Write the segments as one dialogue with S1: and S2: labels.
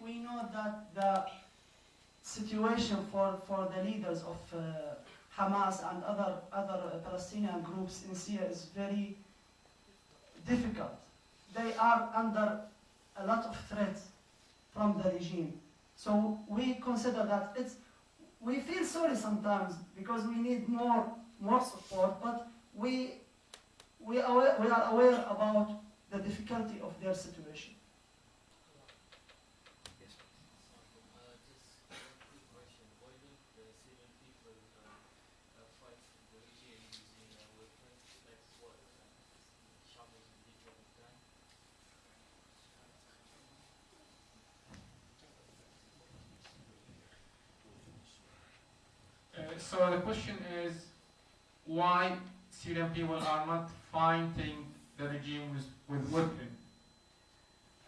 S1: We know that the situation for the leaders of Hamas and other Palestinian groups in Syria is very difficult. They are under a lot of threats from the regime. So we consider that we feel sorry sometimes because we need more support, but we are aware about the difficulty of their situation.
S2: So the question is, why Syrian people are not fighting the regime with weapons?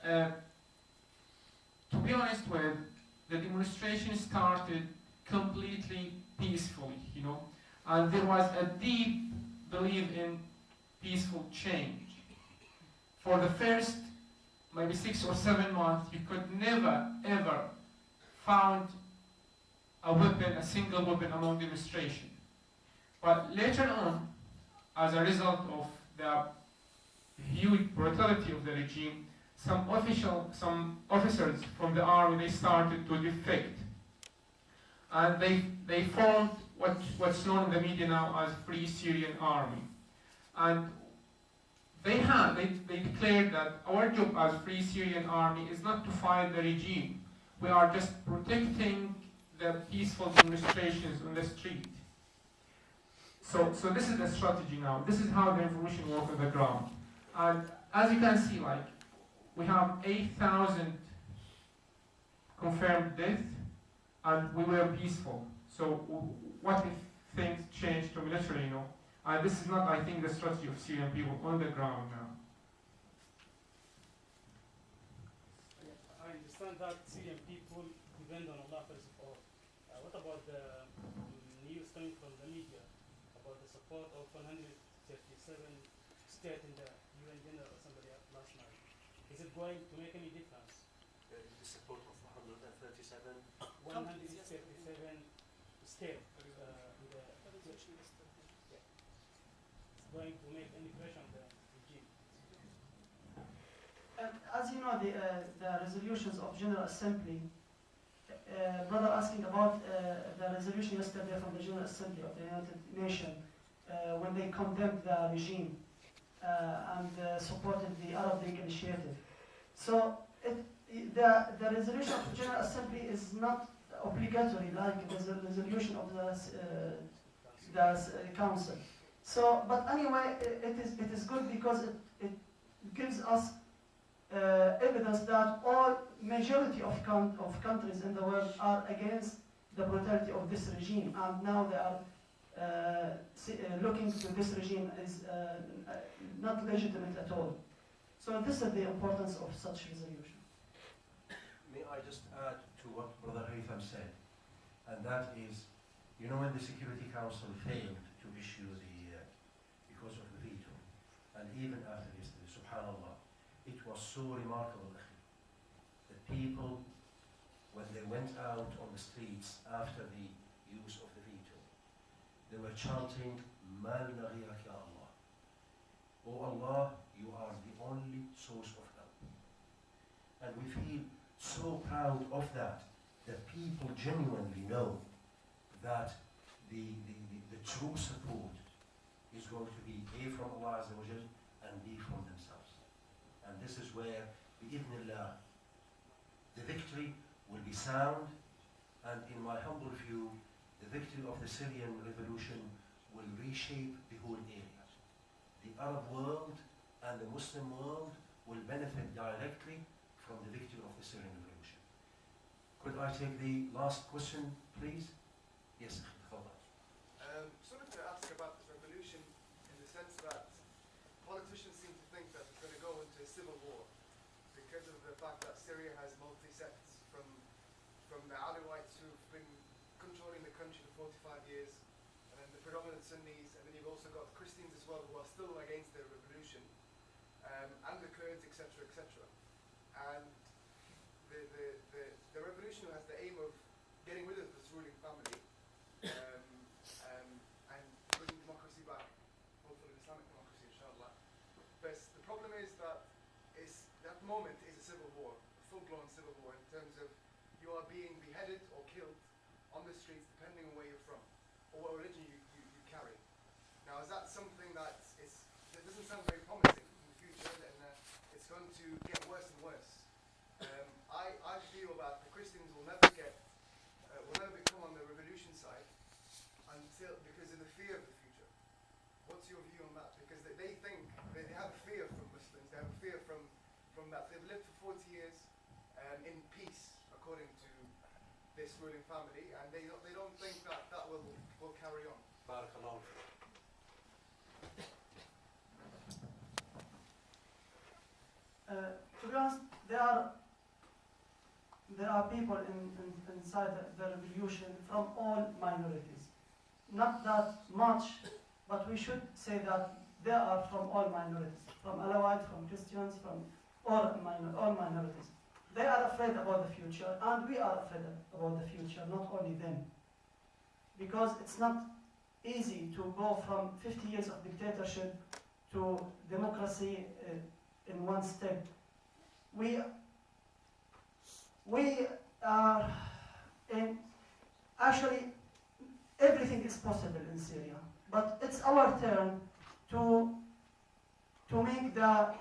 S2: To be honest with, the demonstration started completely peacefully, and there was a deep belief in peaceful change. For the first maybe 6 or 7 months, you could never ever found a single weapon among demonstration. But later on, as a result of the huge brutality of the regime, some officers from the army, they started to defect. And they formed what's known in the media now as Free Syrian Army. And they declared that our job as Free Syrian Army is not to fight the regime. We are just protecting the peaceful demonstrations on the street. So this is the strategy now. This is how the information works on the ground. And as you can see, we have 8,000 confirmed deaths, and we were peaceful. So what if things change to military, And this is not, I think, the strategy of Syrian people on the ground now.
S3: I understand that Syrian people depend on Allah for support. What about the news coming from the media about the support of 137 states in the UN General Assembly last night? Is it going to make any difference?
S4: The support of 137
S3: states in the going to make any pressure on the regime?
S1: As you know, the resolutions of General Assembly, brother asking about the resolution yesterday from the General Assembly of the United Nations when they condemned the regime and supported the Arab League initiative. So the resolution of the General Assembly is not obligatory like the resolution of the Council. So, but anyway, it is good because it gives us evidence that all majority of countries in the world are against the brutality of this regime, and now they are looking to this regime as not legitimate at all. So this is the importance of such resolution.
S4: May I just add to what Brother Haytham said, and that is, when the Security Council failed to issue because of the veto, and even after yesterday, subhanAllah, it was so remarkable that people, when they went out on the streets after the use of the veto, they were chanting, "Ma lana ghayrak ya Allah." Oh Allah, you are the only source of help. And we feel so proud of that, that people genuinely know that the true support is going to be A, from Allah Azza wa Jal, and B, from themselves. And this is where, bi'idhnillah, the victory will be sound, and in my humble view, the victory of the Syrian revolution will reshape the whole area. The Arab world and the Muslim world will benefit directly from the victory of the Syrian revolution. Could I take the last question, please? Yes,
S5: sort of to ask about this revolution in the sense that politicians seem to think that it's going to go into a civil war because of the fact that Syria has multi-sects from the Alawites who've been controlling the country for 45 years, and then the predominant Sunnis, and then you've also got Christians as well who are still against the revolution, and the Kurds, etc., etc. And getting rid of this ruling family and bringing democracy back, hopefully Islamic democracy, inshallah. But the problem is that that moment is a civil war, a full-blown civil war, in terms of you are being beheaded or killed on the streets depending on where you're from or what religion you carry. Now, is that something that doesn't sound very promising in the future, and it's going to get worse and worse? I feel that the Christians will never become on the revolution side because of the fear of the future. What's your view on that? Because they think they have a fear from Muslims. They have a fear from that. They've lived for 40 years in peace, according to this ruling family, and they don't think that will carry on.
S4: Barakallahu.
S1: To be honest, there are people inside the revolution from all minorities. Not that much, but we should say that they are from all minorities, from Alawite, from Christians, from all minorities. They are afraid about the future, and we are afraid about the future, not only them. Because it's not easy to go from 50 years of dictatorship to democracy in one step. We are actually, everything is possible in Syria, but it's our turn to make the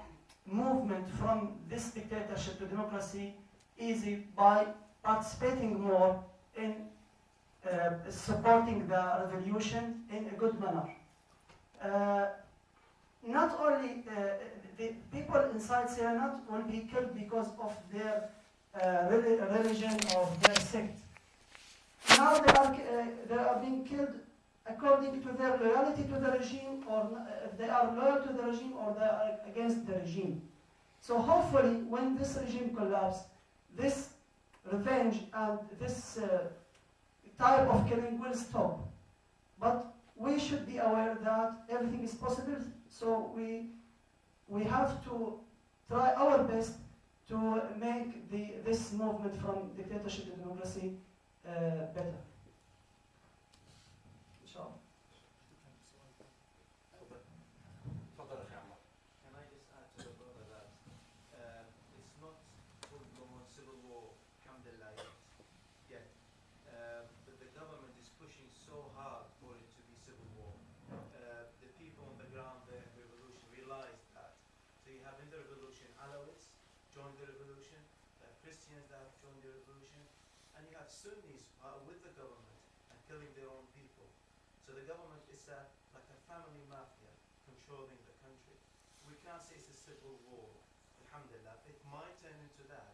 S1: movement from this dictatorship to democracy easy by participating more in supporting the revolution in a good manner. Not only the people inside Syria not will be killed because of their religion or their sect. Now they are being killed according to their loyalty to the regime, or if they are loyal to the regime or they are against the regime. So hopefully when this regime collapses, this revenge and this type of killing will stop. But we should be aware that everything is possible, so we have to try our best to make this movement from dictatorship to democracy better. Inshallah.
S6: Can I just add to the brother that it's not full-blown civil war, alhamdulillah, yet. But the government is pushing so hard for it to be civil war. The people on the ground there in the revolution realized that. So you have in the revolution Alawites joined the revolution, Christians that have joined the revolution, and you have Sunnis with the government and killing their own people. So the government is like a family mafia controlling the country. We can't say it's a civil war, alhamdulillah. It might turn into that,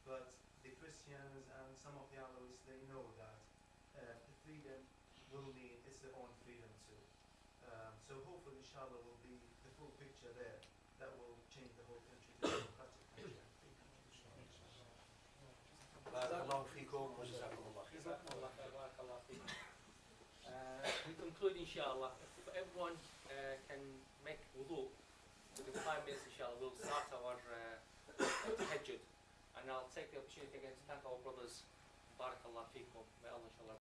S6: but the Christians and some of the Alawites, they know that the freedom will mean it's their own freedom too. So hopefully, inshallah, will be the full picture there that will change the whole country to a democratic country.
S4: Barakallahu feekum wa jazakumullah khair.
S7: We conclude, inshallah, if everyone can make wudu within 5 minutes, inshallah, we'll start our tahajjud. And I'll take the opportunity again to thank our brothers. Barakallahu feekum. May Allah, inshallah.